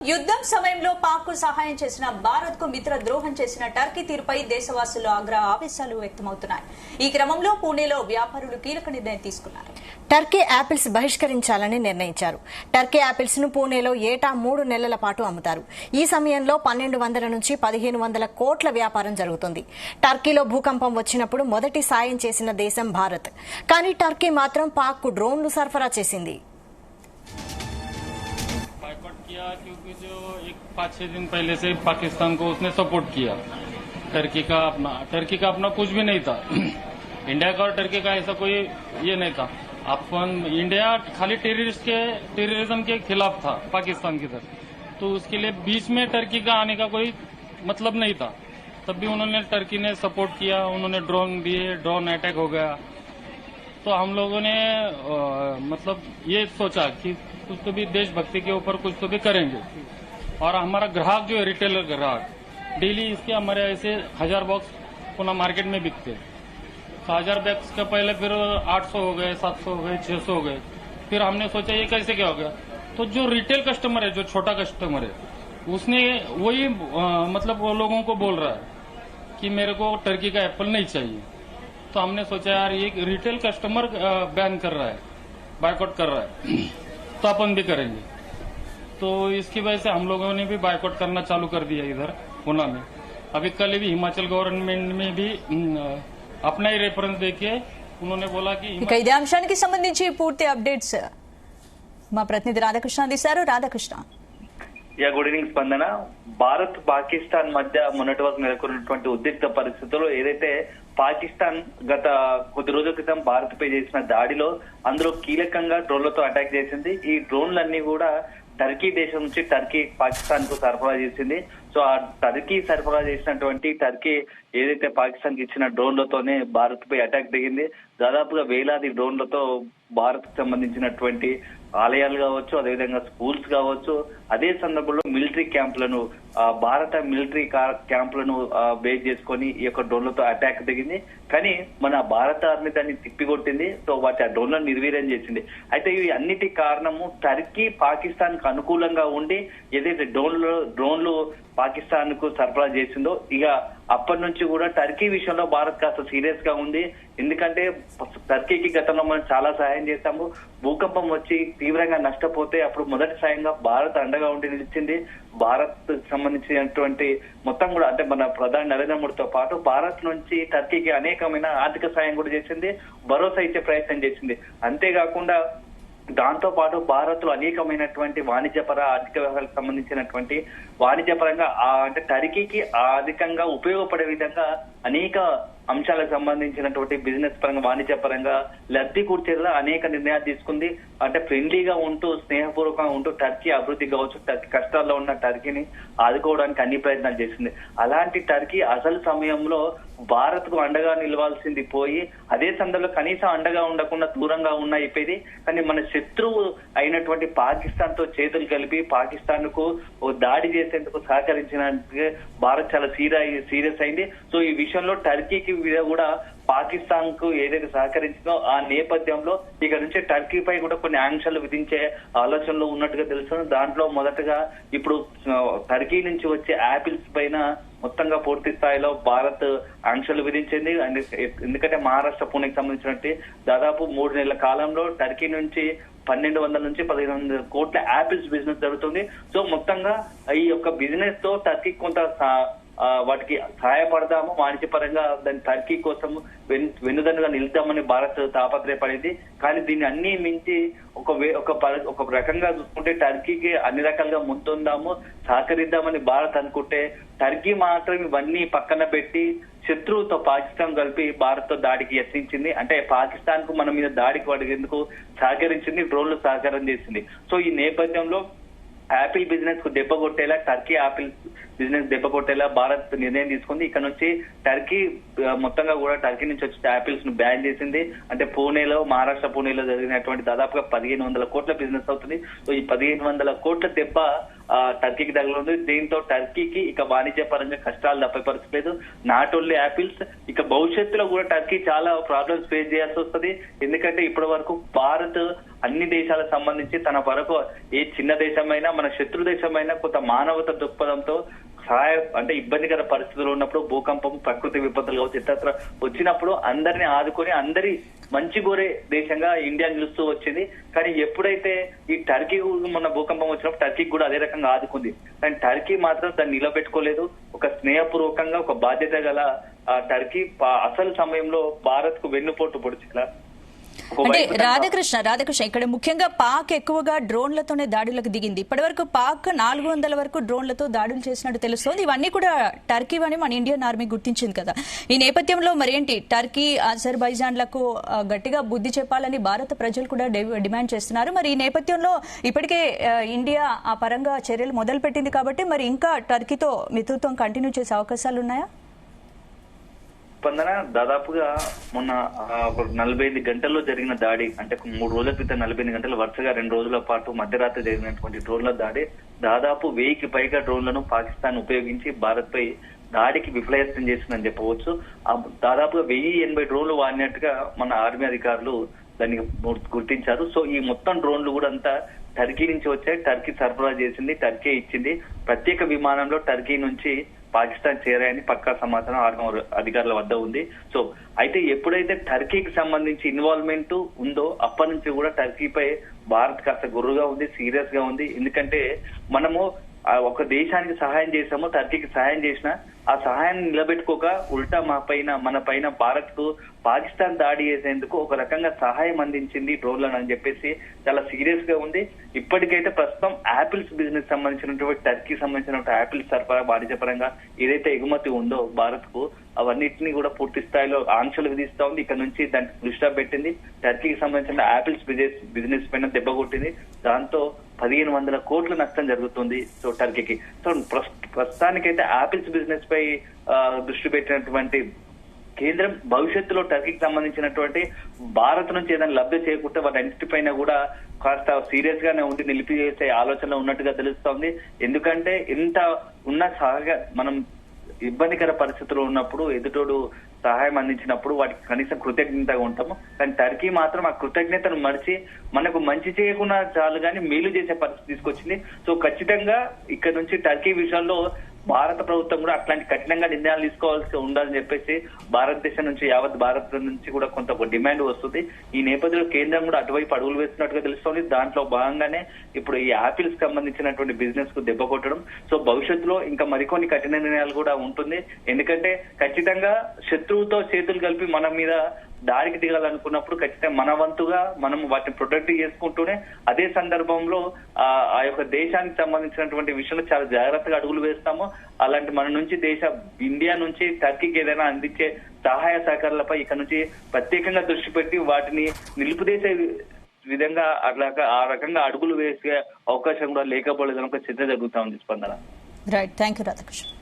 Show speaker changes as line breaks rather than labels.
యుద్ధం సమయంలో పాక్ కు సహాయం చేసిన భారత్ కు మిత్ర ద్రోహం చేసిన టర్కీ తీరుపై దేశవాసుల్లో ఆవేశాలు వ్యక్తమవుతున్నాయి. ఈ క్రమంలో పూణేలో వ్యాపారులు కీలక నిర్ణయం తీసుకున్నారు.
టర్కీ యాపిల్స్ బహిష్కరించాలని నిర్ణయించారు. టర్కీ యాపిల్స్ ను పూణేలో ఏటా 3 నెలల పాటు అమ్ముతారు. ఈ సమయంలో 1200 నుంచి 1500 కోట్ల వ్యాపారం జరుగుతుంది. టర్కీలో భూకంపం వచ్చినప్పుడు మొదటి సాయం చేసిన దేశం భారత్. కానీ టర్కీ మాత్రం పాక్ కు డ్రోన్లు సరఫరా చేసింది.
किया क्योंकि जो एक 5-6 दिन पहले से पाकिस्तान को उसने सपोर्ट किया। टर्की का अपना कुछ भी नहीं था। इंडिया का और टर्की का ऐसा कोई ये नहीं था। इंडिया खाली टेररिज्म के खिलाफ था पाकिस्तान की तरफ, तो उसके लिए बीच में टर्की का आने का कोई मतलब नहीं था। तब भी उन्होंने टर्की ने सपोर्ट किया, उन्होंने ड्रोन दिए, ड्रोन अटैक हो गया। तो हम लोगों ने मतलब ये सोचा कि कुछ तो भी देशभक्ति के ऊपर कुछ तो भी करेंगे। और हमारा ग्राहक जो है रिटेलर ग्राहक डेली इसके हमारे ऐसे 1000 बॉक्स पुनः मार्केट में बिकते, तो 1000 बॉक्स के पहले फिर 800 हो गए, 700 हो गए, 600 हो गए। फिर हमने सोचा ये कैसे क्या हो गया। तो जो रिटेल कस्टमर है, जो छोटा कस्टमर है, उसने वही मतलब वो लोगों को बोल रहा है कि मेरे को टर्की का एप्पल नहीं चाहिए। तो हमने सोचा यार ये रिटेल कस्टमर बैन कर रहा है, बायकॉट कर रहा है, तो अपन भी करेंगे। तो इसकी वजह से हम लोगों ने भी बायकॉट करना चालू कर दिया इधर पूना में। अभी कल भी हिमाचल गवर्नमेंट में भी अपना ही रेफरेंस देके उन्होंने बोला कि
ఇదే అంశానికి సంబంధించి పూర్తి అప్డేట్స్ మా ప్రతినిధి రాధాకృష్ణ అందిస్తారు. రాధాకృష్ణ.
గుడ్ ఈవినింగ్ స్పందన. భారత్ పాకిస్తాన్ మధ్య మొన్నటి వరకు నెలకొన్నటువంటి ఉద్రిక్త పరిస్థితుల్లో ఏదైతే పాకిస్తాన్ గత కొద్ది రోజుల క్రితం భారత్ పై చేసిన దాడిలో అందులో కీలకంగా డ్రోన్లతో అటాక్ చేసింది. ఈ డ్రోన్లన్నీ కూడా టర్కీ దేశం నుంచి టర్కీ పాకిస్తాన్ కు సరఫరా చేసింది. సో ఆ టర్కీ సరఫరా చేసినటువంటి టర్కీ ఏదైతే పాకిస్తాన్ కి ఇచ్చిన డ్రోన్లతోనే భారత్ పై అటాక్ దిగింది. దాదాపుగా వేలాది డ్రోన్లతో భారత్ కు సంబంధించినటువంటి ఆలయాలు కావచ్చు, అదేవిధంగా స్కూల్స్ కావచ్చు, అదే సందర్భంలో మిలిటరీ క్యాంపులను భారత మిలిటరీ క్యాంపులను బేస్ చేసుకొని ఈ యొక్క డ్రోన్లతో అటాక్ దిగింది. కానీ మన భారత ఆర్మీ దాన్ని తిప్పికొట్టింది. సో వాటి ఆ డ్రోన్లను నిర్వీర్యం చేసింది. అయితే ఇవి అన్నిటి కారణము టర్కీ పాకిస్తాన్ కు అనుకూలంగా ఉండి ఏదైతే డ్రోన్లు పాకిస్తాన్ కు సరఫరా చేసిందో ఇక అప్పటి నుంచి కూడా టర్కీ విషయంలో భారత్ కాస్త సీరియస్ గా ఉంది. ఎందుకంటే టర్కీకి గతంలో మనం చాలా సహాయం చేశాము. భూకంపం వచ్చి తీవ్రంగా నష్టపోతే అప్పుడు మొదటి సాయంగా భారత్ అండగా ఉండి నిలిచింది. భారత్ సంబంధించినటువంటి మొత్తం కూడా అంటే మన ప్రధాని నరేంద్ర మోడీతో పాటు భారత్ నుంచి టర్కీకి అనేకమైన ఆర్థిక సాయం కూడా చేసింది, భరోసా ఇచ్చే ప్రయత్నం చేసింది. అంతేకాకుండా దాంతో పాటు భారత్ లో అనేకమైనటువంటి వాణిజ్యపర ఆర్థిక వ్యవహారాలకు సంబంధించినటువంటి వాణిజ్యపరంగా అంటే టర్కీకి అధికంగా ఉపయోగపడే విధంగా అనేక అంశాలకు సంబంధించినటువంటి బిజినెస్ పరంగా వాణిజ్య పరంగా లబ్ధి కూర్చేలా అనేక నిర్ణయాలు తీసుకుంది. అంటే ఫ్రెండ్లీగా ఉంటూ స్నేహపూర్వకంగా ఉంటూ టర్కీ అభివృద్ధి కావచ్చు, టర్కీ కష్టాల్లో ఉన్న టర్కీని ఆదుకోవడానికి అన్ని ప్రయత్నాలు చేసింది. అలాంటి టర్కీ అసలు సమయంలో భారత్ కు అండగా నిలవాల్సింది పోయి అదే సందర్భంలో కనీసం అండగా ఉండకుండా దూరంగా ఉన్న అయిపోయింది. కానీ మన శత్రువు అయినటువంటి పాకిస్తాన్ తో చేతులు కలిపి పాకిస్తాన్ కు దాడి చేసేందుకు సహకరించినందుకు భారత్ చాలా సీరియస్ అయింది. సో ఈ విషయంలో టర్కీకి కూడా పాకిస్తాన్ కు ఏదైతే సహకరించిందో ఆ నేపథ్యంలో ఇక నుంచి టర్కీపై కూడా కొన్ని ఆంక్షలు విధించే ఆలోచనలో ఉన్నట్టుగా తెలుస్తుంది. దాంట్లో మొదటగా ఇప్పుడు టర్కీ నుంచి వచ్చే యాపిల్స్ పైన మొత్తంగా పూర్తి స్థాయిలో భారత్ ఆంక్షలు విధించింది. ఎందుకంటే మహారాష్ట్ర పూణేకి సంబంధించినట్టు దాదాపు 3 నెలల కాలంలో టర్కీ నుంచి 1200 నుంచి 1500 కోట్ల యాపిల్స్ బిజినెస్ జరుగుతుంది. సో మొత్తంగా ఈ యొక్క బిజినెస్ తో టర్కీ కొంత వాటికి సహాయపడదాము, వాణిజ్యపరంగా దాని టర్కీ కోసం వెన్నుదన్నుగా నిలుద్దామని భారత్ తాపత్రయపడింది. కానీ దీన్ని అన్ని మించి ఒక రకంగా చూసుకుంటే టర్కీకి అన్ని రకాలుగా ముందుందాము, సహకరిద్దామని భారత్ అనుకుంటే టర్కీ మాత్రం ఇవన్నీ పక్కన పెట్టి శత్రువుతో పాకిస్తాన్ కలిపి భారత్ తో దాడికి యత్నించింది. అంటే పాకిస్తాన్ కు మన మీద దాడికి అడిగేందుకు సహకరించింది, డ్రోన్లు సహకారం చేసింది. సో ఈ నేపథ్యంలో యాపిల్ బిజినెస్ కు దెబ్బ కొట్టేలా, టర్కీ యాపిల్ బిజినెస్ దెబ్బ కొట్టేలా భారత్ నిర్ణయం తీసుకుంది. ఇక్కడ నుంచి టర్కీ మొత్తంగా కూడా టర్కీ నుంచి వచ్చే యాపిల్స్ ను బ్యాన్ చేసింది. అంటే మహారాష్ట్ర పూణేలో జరిగినటువంటి దాదాపుగా 1500 కోట్ల బిజినెస్ అవుతుంది. సో ఈ 1500 కోట్ల దెబ్బ టర్కీకి తగలుంది. దీంతో టర్కీకి ఇక వాణిజ్య పరంగా కష్టాలు తప్పే పరిస్థితి లేదు. నాట్ ఓన్లీ యాపిల్స్, ఇక భవిష్యత్తులో కూడా టర్కీ చాలా ప్రాబ్లమ్స్ ఫేస్ చేయాల్సి వస్తుంది. ఎందుకంటే ఇప్పటి వరకు భారత్ అన్ని దేశాలకు సంబంధించి తన వరకు ఏ చిన్న దేశమైనా మన శత్రు దేశమైనా కొంత మానవత దృక్పథంతో సహాయం అంటే ఇబ్బందికర పరిస్థితులు ఉన్నప్పుడు భూకంపం, ప్రకృతి విపత్తులు కావచ్చు ఇతర వచ్చినప్పుడు అందరిని ఆదుకొని అందరి మంచి కోరే దేశంగా ఇండియా నిలుస్తూ వచ్చింది. కానీ ఎప్పుడైతే ఈ టర్కీ మొన్న భూకంపం వచ్చినప్పుడు టర్కీకి కూడా అదే రకంగా ఆదుకుంది. కానీ టర్కీ మాత్రం దాన్ని నిలబెట్టుకోలేదు. ఒక స్నేహపూర్వకంగా ఒక బాధ్యత గల టర్కీ అసలు సమయంలో భారత్ కు వెన్నుపోటు పొడిచేలా.
అంటే రాధాకృష్ణ ఇక్కడ ముఖ్యంగా పాక్ ఎక్కువగా డ్రోన్లతోనే దాడులకు దిగింది. ఇప్పటి వరకు పాక్ 400 వరకు డ్రోన్లతో దాడులు చేసినట్టు తెలుస్తోంది. ఇవన్నీ కూడా టర్కీ అని మన ఇండియన్ ఆర్మీ గుర్తించింది కదా. ఈ నేపథ్యంలో మరేంటి టర్కీ, అజర్బైజాన్లకు గట్టిగా బుద్ధి చెప్పాలని భారత ప్రజలు కూడా డిమాండ్ చేస్తున్నారు. మరి ఈ నేపథ్యంలో ఇప్పటికే ఇండియా ఆ పరంగా చర్యలు మొదలు పెట్టింది కాబట్టి మరి ఇంకా టర్కీతో మిత్రత్వం కంటిన్యూ చేసే అవకాశాలు ఉన్నాయా?
స్పందన దాదాపుగా మొన్న 45 గంటల్లో జరిగిన దాడి అంటే 3 రోజుల క్రితం 45 గంటలు వరుసగా 2 రోజుల పాటు మధ్యరాత్రి జరిగినటువంటి డ్రోన్ల దాడి దాదాపు 1000కి పైగా డ్రోన్లను పాకిస్తాన్ ఉపయోగించి భారత్ పై దాడికి విఫలయత్నం చేసిందని చెప్పవచ్చు. దాదాపుగా 1080 డ్రోన్లు వాడినట్టుగా మన ఆర్మీ అధికారులు దాన్ని గుర్తించారు. సో ఈ మొత్తం డ్రోన్లు కూడా అంతా టర్కీ నుంచి వచ్చాయి. టర్కీ సరఫరా చేసింది, టర్కీ ఇచ్చింది. ప్రత్యేక విమానంలో టర్కీ నుంచి పాకిస్తాన్ చేరాయని పక్కా సమాచారం ఆర్మీ అధికారుల వద్ద ఉంది. సో అయితే ఎప్పుడైతే టర్కీకి సంబంధించి ఇన్వాల్వ్మెంట్ ఉందో అప్పటి నుంచి కూడా టర్కీపై భారత్ కాస్త గుర్రుగా ఉంది, సీరియస్ గా ఉంది. ఎందుకంటే మనము ఒక దేశానికి సహాయం చేసాము, టర్కీకి సహాయం చేసినా ఆ సహాయాన్ని నిలబెట్టుకోక ఉల్టా మన పైన భారత్ కు పాకిస్తాన్ దాడి చేసేందుకు ఒక రకంగా సహాయం అందించింది డ్రోన్లను అని చెప్పేసి చాలా సీరియస్ గా ఉంది. ఇప్పటికైతే ప్రస్తుతం యాపిల్స్ బిజినెస్ సంబంధించినటువంటి టర్కీ సంబంధించిన యాపిల్స్ సరఫరా వాణిజ్య పరంగా ఏదైతే ఎగుమతి ఉందో భారత్ కు అవన్నిటిని కూడా పూర్తి స్థాయిలో ఆంక్షలు విధిస్తా ఉంది. ఇక్కడ నుంచి దానికి దృష్టి పెట్టింది. టర్కీకి సంబంధించిన యాపిల్స్ బిజినెస్ పైన దెబ్బ కొట్టింది. దాంతో 1500 కోట్ల నష్టం జరుగుతుంది సో టర్కీకి. సో ప్రస్తుతానికైతే యాపిల్స్ బిజినెస్ పై దృష్టి పెట్టినటువంటి కేంద్రం భవిష్యత్తులో టర్కీకి సంబంధించినటువంటి భారత్ నుంచి ఏదైనా లబ్ధి చేయకుంటే వాటి పైన కూడా కాస్త సీరియస్ గానే ఉండి నిలిపివేసే ఆలోచన ఉన్నట్టుగా తెలుస్తోంది. ఎందుకంటే ఇంత ఉన్న మనం ఇబ్బందికర పరిస్థితుల్లో ఉన్నప్పుడు ఎదుటోడు సహాయం అందించినప్పుడు వాటికి కనీసం కృతజ్ఞతగా ఉంటాము. కానీ టర్కీ మాత్రం ఆ కృతజ్ఞతను మరిచి మనకు మంచి చేయకుండా చాలు కానీ మేలు చేసే పరిస్థితి తీసుకొచ్చింది. సో ఖచ్చితంగా ఇక్కడ నుంచి టర్కీ విషయంలో భారత ప్రభుత్వం కూడా అట్లాంటి కఠినంగా నిర్ణయాలు తీసుకోవాల్సి ఉండాలని చెప్పేసి భారతదేశం నుంచి యావత్ భారత్ నుంచి కూడా కొంత డిమాండ్ వస్తుంది. ఈ నేపథ్యంలో కేంద్రం కూడా అటువైపు అడుగులు వేస్తున్నట్టుగా తెలుస్తోంది. దాంట్లో భాగంగానే ఇప్పుడు ఈ యాపిల్స్ సంబంధించినటువంటి బిజినెస్ కు దెబ్బ కొట్టడం. సో భవిష్యత్తులో ఇంకా మరికొన్ని కఠిన నిర్ణయాలు కూడా ఉంటుంది. ఎందుకంటే ఖచ్చితంగా శత్రువుతో చేతులు కలిపి మన మీద దాడికి దిగాలనుకున్నప్పుడు ఖచ్చితంగా మన వంతుగా మనం వాటిని ప్రొటెక్ట్ చేసుకుంటూనే అదే సందర్భంలో ఆ యొక్క దేశానికి సంబంధించినటువంటి విషయంలో చాలా జాగ్రత్తగా అడుగులు వేస్తాము. అలాంటి మన నుంచి ఇండియా నుంచి టర్కీకి ఏదైనా అందించే సహాయ సహకారాలపై ఇక్కడ నుంచి ప్రత్యేకంగా దృష్టి పెట్టి వాటిని నిలుపుదేసే విధంగా ఆ రకంగా అడుగులు వేసే అవకాశం కూడా లేకపోలేదని ఒక చర్చ జరుగుతా ఉంది. స్పందన.
Right, thank you Radhakrishna.